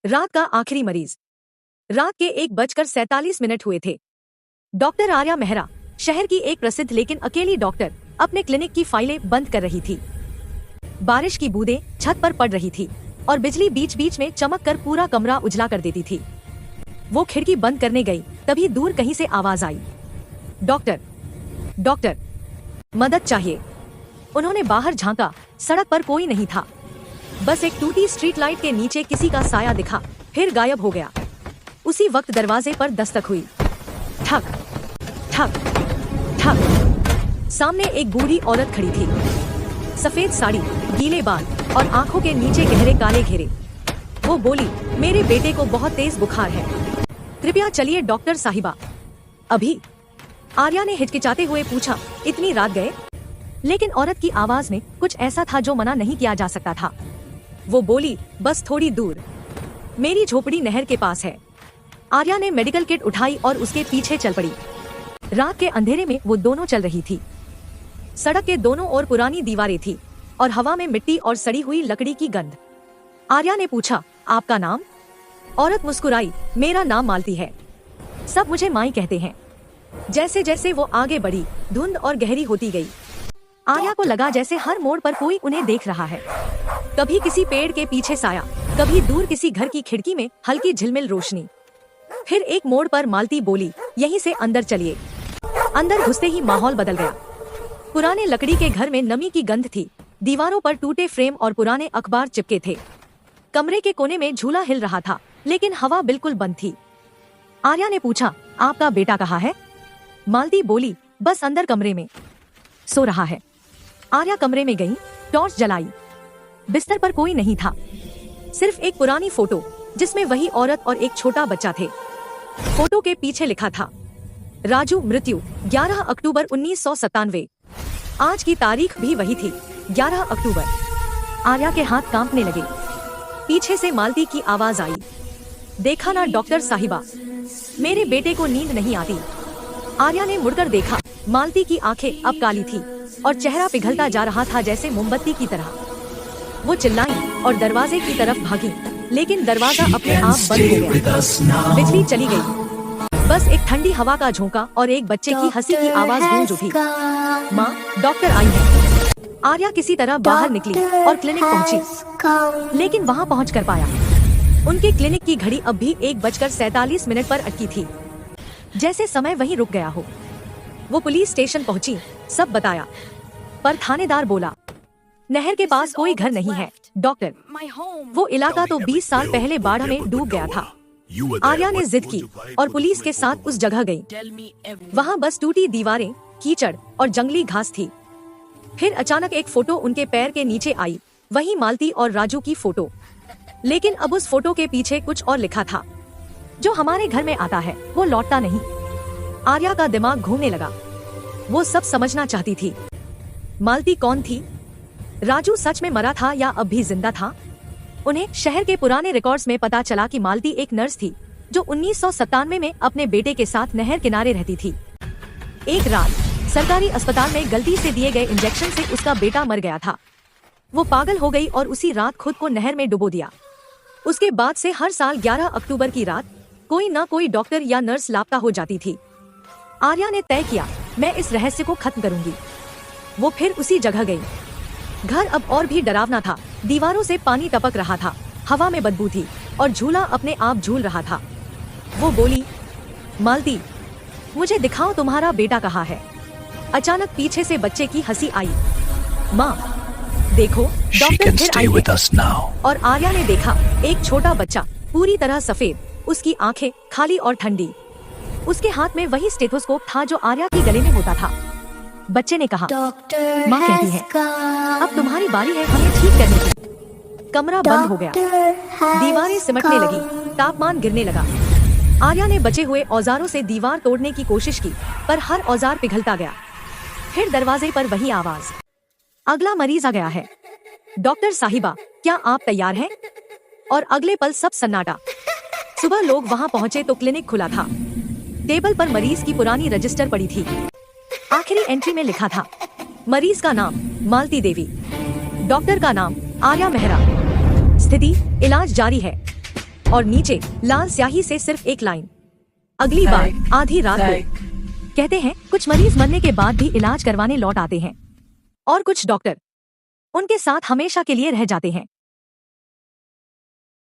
रात का आखिरी मरीज। रात के 1:47 हुए थे। डॉक्टर आर्या मेहरा, शहर की एक प्रसिद्ध लेकिन अकेली डॉक्टर, अपने क्लिनिक की फाइलें बंद कर रही थी। बारिश की बूंदें छत पर पड़ रही थी और बिजली बीच बीच में चमक कर पूरा कमरा उजला कर देती थी। वो खिड़की बंद करने गई, तभी दूर कहीं से आवाज आई, डॉक्टर, डॉक्टर, मदद चाहिए। उन्होंने बाहर झांका, सड़क पर कोई नहीं था। बस एक टूटी स्ट्रीट लाइट के नीचे किसी का साया दिखा, फिर गायब हो गया। उसी वक्त दरवाजे पर दस्तक हुई। ठक ठक ठक। सामने एक बूढ़ी औरत खड़ी थी। सफेद साड़ी, गीले बाल और आंखों के नीचे गहरे काले घेरे। वो बोली, मेरे बेटे को बहुत तेज बुखार है, कृपया चलिए डॉक्टर साहिबा। अभी? आर्या ने हिचकिचाते हुए पूछा, इतनी रात गए? लेकिन औरत की आवाज में कुछ ऐसा था जो मना नहीं किया जा सकता था। वो बोली, बस थोड़ी दूर, मेरी झोपड़ी नहर के पास है। आर्या ने मेडिकल किट उठाई और उसके पीछे चल पड़ी। रात के अंधेरे में वो दोनों चल रही थी। सड़क के दोनों ओर पुरानी दीवारें थी और हवा में मिट्टी और सड़ी हुई लकड़ी की गंध। आर्या ने पूछा, आपका नाम? औरत मुस्कुराई, मेरा नाम मालती है, सब मुझे माई कहते हैं। जैसे जैसे वो आगे बढ़ी, धुंध और गहरी होती गई। आर्या को लगा जैसे हर मोड़ पर कोई उन्हें देख रहा है। कभी किसी पेड़ के पीछे साया, कभी दूर किसी घर की खिड़की में हल्की झिलमिल रोशनी। फिर एक मोड़ पर मालती बोली, यहीं से अंदर चलिए। अंदर घुसते ही माहौल बदल गया। पुराने लकड़ी के घर में नमी की गंध थी। दीवारों पर टूटे फ्रेम और पुराने अखबार चिपके थे। कमरे के कोने में झूला हिल रहा था, लेकिन हवा बिल्कुल बंद थी। आर्या ने पूछा, आपका बेटा कहाँ है? मालती बोली, बस अंदर कमरे में सो रहा है। आर्या कमरे में गई, टॉर्च जलाई। बिस्तर पर कोई नहीं था, सिर्फ एक पुरानी फोटो जिसमें वही औरत और एक छोटा बच्चा थे। फोटो के पीछे लिखा था, राजू मृत्यु 11 अक्टूबर 1997। आज की तारीख भी वही थी, 11 अक्टूबर। आर्या के हाथ कांपने लगे। पीछे से मालती की आवाज आई, देखा ना डॉक्टर साहिबा, मेरे बेटे को नींद नहीं आती। आर्या ने मुड़कर देखा, मालती की आंखें अब काली थी और चेहरा पिघलता जा रहा था जैसे मोमबत्ती की तरह। वो चिल्लाई और दरवाजे की तरफ भागी, लेकिन दरवाजा अपने आप बंद हो गया। बिजली चली गई। बस एक ठंडी हवा का झोंका और एक बच्चे की हंसी की आवाज गूंज उठी, माँ, डॉक्टर आई है। आर्या किसी तरह बाहर निकली और क्लिनिक पहुंची, लेकिन वहां पहुंच कर पाया, उनके क्लिनिक की घड़ी अब भी 1:47 पर अटकी थी, जैसे समय वहीं रुक गया हो। वो पुलिस स्टेशन पहुंची, सब बताया, पर थानेदार बोला, नहर के पास कोई घर नहीं है डॉक्टर, वो इलाका तो 20 साल पहले बाढ़ में डूब गया था। आर्या ने जिद की और पुलिस के साथ उस जगह गई। वहाँ बस टूटी दीवारें, कीचड़ और जंगली घास थी। फिर अचानक एक फोटो उनके पैर के नीचे आई, वही मालती और राजू की फोटो। लेकिन अब उस फोटो के पीछे कुछ और लिखा था, जो हमारे घर में आता है वो लौटता नहीं। आर्या का दिमाग घूमने लगा। वो सब समझना चाहती थी। मालती कौन थी? राजू सच में मरा था या अब भी जिंदा था? उन्हें शहर के पुराने रिकॉर्ड्स में पता चला कि मालती एक नर्स थी जो 1997 में अपने बेटे के साथ नहर किनारे रहती थी। एक रात सरकारी अस्पताल में गलती से दिए गए इंजेक्शन से उसका बेटा मर गया था। वो पागल हो गई और उसी रात खुद को नहर में डुबो दिया। उसके बाद से हर साल 11 अक्टूबर की रात कोई न कोई डॉक्टर या नर्स लापता हो जाती थी। आर्या ने तय किया, मैं इस रहस्य को खत्म करूंगी। वो फिर उसी जगह गई। घर अब और भी डरावना था। दीवारों से पानी टपक रहा था, हवा में बदबू थी और झूला अपने आप झूल रहा था। वो बोली, मालती, मुझे दिखाओ तुम्हारा बेटा कहाँ है। अचानक पीछे से बच्चे की हंसी आई। माँ, देखो, डॉक्टर फिर आई है। और आर्या ने देखा एक छोटा बच्चा, पूरी तरह सफेद, उसकी आंखें खाली और ठंडी। उसके हाथ में वही स्टेथोस्कोप था जो आर्या के गले में होता था। बच्चे ने कहा, माँ कहती है, अब तुम्हारी बारी है हमें ठीक करने की। कमरा बंद हो गया, दीवारें सिमटने लगी, तापमान गिरने लगा। आर्या ने बचे हुए औजारों से दीवार तोड़ने की कोशिश की, पर हर औजार पिघलता गया। फिर दरवाजे पर वही आवाज, अगला मरीज आ गया है, डॉक्टर साहिबा, क्या आप तैयार हैं? और अगले पल सब सन्नाटा। सुबह लोग वहाँ पहुँचे तो क्लिनिक खुला था। टेबल पर मरीज की पुरानी रजिस्टर पड़ी थी। आखिरी एंट्री में लिखा था, मरीज का नाम मालती देवी, डॉक्टर का नाम आर्या मेहरा, स्थिति इलाज जारी है। और नीचे लाल स्याही से सिर्फ एक लाइन, अगली बार आधी रात को। कहते हैं कुछ मरीज मरने के बाद भी इलाज करवाने लौट आते हैं और कुछ डॉक्टर उनके साथ हमेशा के लिए रह जाते हैं।